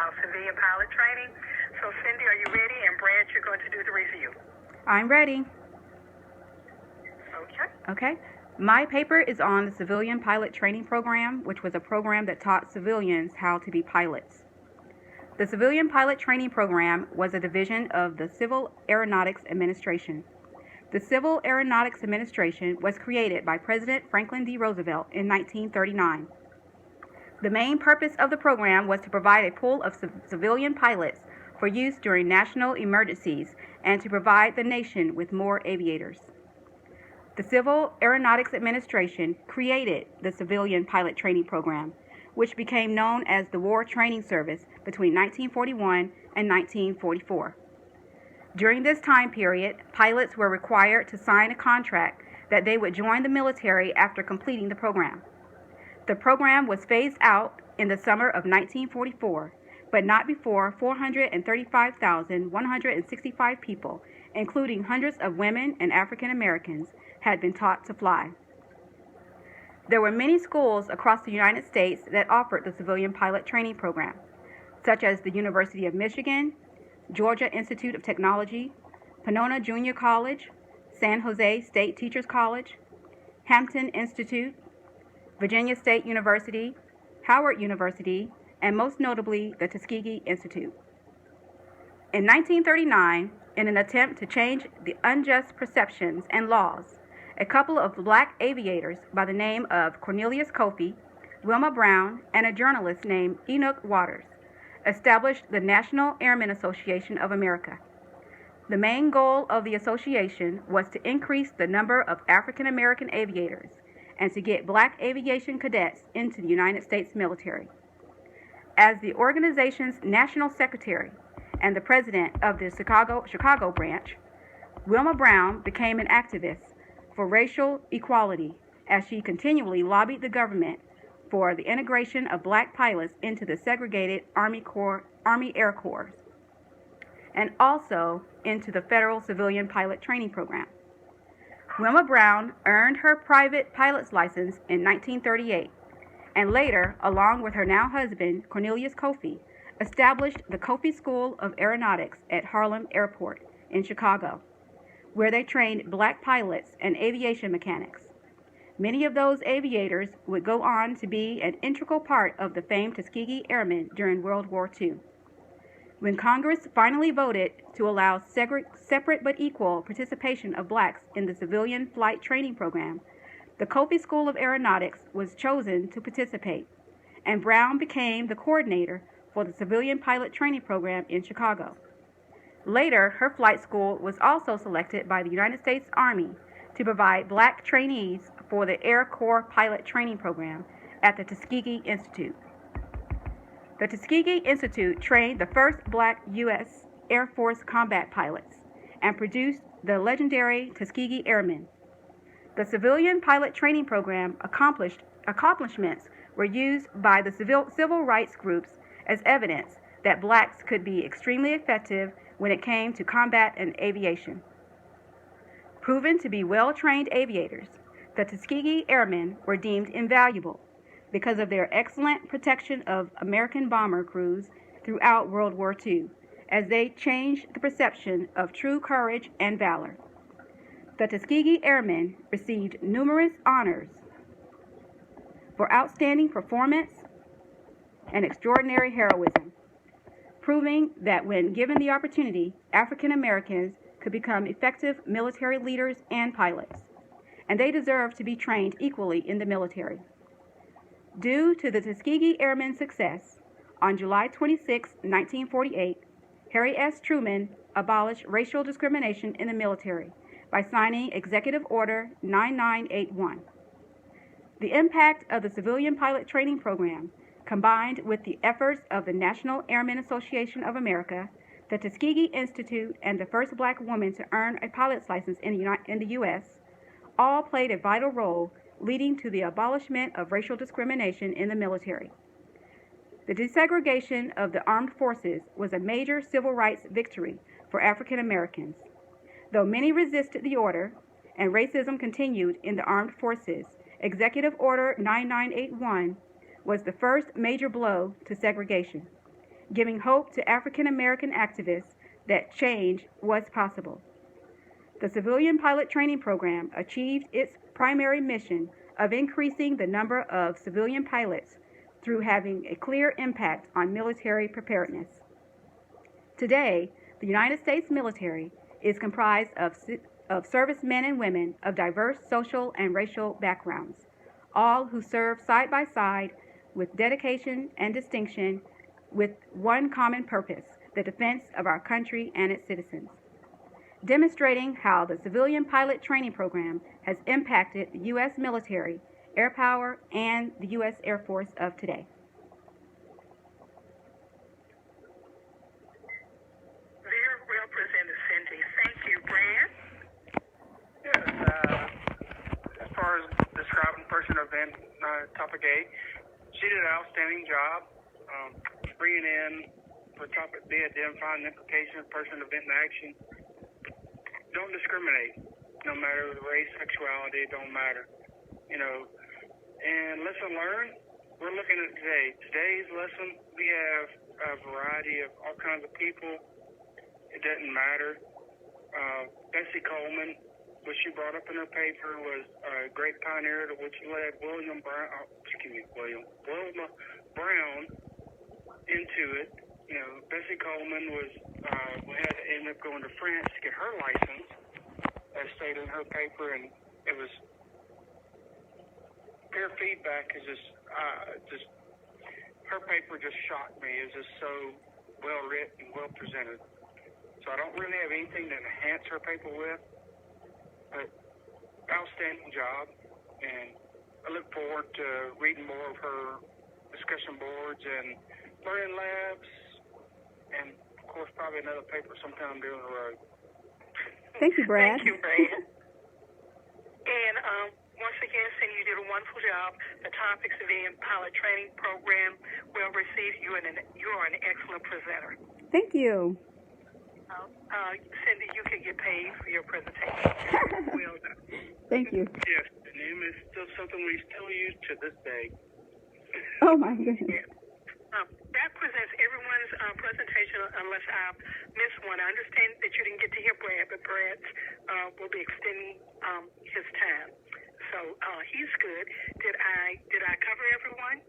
about civilian pilot training. So Cindy, are you ready? And Branch, you're going to do the review. I'm ready. Okay. Okay. My paper is on the Civilian Pilot Training Program, which was a program that taught civilians how to be pilots. The Civilian Pilot Training Program was a division of the Civil Aeronautics Administration. The Civil Aeronautics Administration was created by President Franklin D. Roosevelt in 1939. The main purpose of the program was to provide a pool of civilian pilots for use during national emergencies and to provide the nation with more aviators. The Civil Aeronautics Administration created the Civilian Pilot Training Program, which became known as the War Training Service between 1941 and 1944. During this time period, pilots were required to sign a contract that they would join the military after completing the program. The program was phased out in the summer of 1944, but not before 435,165 people, including hundreds of women and African Americans, had been taught to fly. There were many schools across the United States that offered the Civilian Pilot Training Program, such as the University of Michigan, Georgia Institute of Technology, Panona Junior College, San Jose State Teachers College, Hampton Institute, Virginia State University, Howard University, and most notably the Tuskegee Institute. In 1939, in an attempt to change the unjust perceptions and laws, a couple of black aviators by the name of Cornelius Coffey, Wilma Brown, and a journalist named Enoch Waters established the National Airmen Association of America. The main goal of the association was to increase the number of African American aviators and to get black aviation cadets into the United States military. As the organization's national secretary and the president of the Chicago branch, Wilma Brown became an activist for racial equality as she continually lobbied the government for the integration of black pilots into the segregated Army Air Corps, and also into the Federal Civilian Pilot Training Program. Wilma Brown earned her private pilot's license in 1938, and later, along with her now husband, Cornelius Coffey, established the Coffey School of Aeronautics at Harlem Airport in Chicago, where they trained black pilots and aviation mechanics. Many of those aviators would go on to be an integral part of the famed Tuskegee Airmen during World War II. When Congress finally voted to allow separate but equal participation of blacks in the Civilian Flight Training Program, the Coffey School of Aeronautics was chosen to participate, and Brown became the coordinator for the Civilian Pilot Training Program in Chicago. Later, her flight school was also selected by the United States Army to provide black trainees for the Air Corps Pilot Training Program at the Tuskegee Institute. The Tuskegee Institute trained the first black U.S. Air Force combat pilots and produced the legendary Tuskegee Airmen. The Civilian Pilot Training Program accomplishments were used by the civil rights groups as evidence that blacks could be extremely effective when it came to combat and aviation. Proven to be well-trained aviators, the Tuskegee Airmen were deemed invaluable because of their excellent protection of American bomber crews throughout World War II, as they changed the perception of true courage and valor. The Tuskegee Airmen received numerous honors for outstanding performance and extraordinary heroism, proving that when given the opportunity, African Americans could become effective military leaders and pilots, and they deserve to be trained equally in the military. Due to the Tuskegee Airmen's success, on July 26, 1948, Harry S. Truman abolished racial discrimination in the military by signing Executive Order 9981. The impact of the Civilian Pilot Training Program, combined with the efforts of the National Airmen Association of America, the Tuskegee Institute, and the first black woman to earn a pilot's license in the U.S., all played a vital role leading to the abolishment of racial discrimination in the military. The desegregation of the armed forces was a major civil rights victory for African Americans. Though many resisted the order and racism continued in the armed forces, Executive Order 9981 was the first major blow to segregation. giving hope to African American activists that change was possible. The Civilian Pilot Training Program achieved its primary mission of increasing the number of civilian pilots through having a clear impact on military preparedness. Today, the United States military is comprised of servicemen and women of diverse social and racial backgrounds, all who serve side by side with dedication and distinction with one common purpose, the defense of our country and its citizens. Demonstrating how the Civilian Pilot Training Program has impacted the U.S. military, air power, and the U.S. Air Force of today. Very well presented, Cindy. Thank you, Brad. Yes, as far as describing person or event, topic A, she did an outstanding job bringing in for topic B, identifying the implications of person, event, and action. Don't discriminate, no matter the race, sexuality, it don't matter, And lesson learned, we're looking at today. Today's lesson, we have a variety of all kinds of people. It doesn't matter. Bessie Coleman, what she brought up in her paper was a great pioneer to which led Wilma Brown into it. Bessie Coleman ended up going to France to get her license, as stated in her paper, and it was her feedback is just her paper just shocked me. It's just so well written, well presented. So I don't really have anything to enhance her paper with, but outstanding job, and I look forward to reading more of her discussion boards and learning labs, and of course probably another paper sometime down the road. Thank you, Brad. Thank you, Brad. And once again, Cindy, you did a wonderful job. The topic, Civilian Pilot Training Program, well received. You are an excellent presenter. Thank you. Cindy, you can get paid for your presentation. Well done. Thank you. Yes, the name is still something we still use to this day. Oh, my goodness. Yeah. That presents everyone's presentation unless I missed one. I understand that you didn't get to hear Brad, but Brad will be extending his time. So he's good. Did I cover everyone?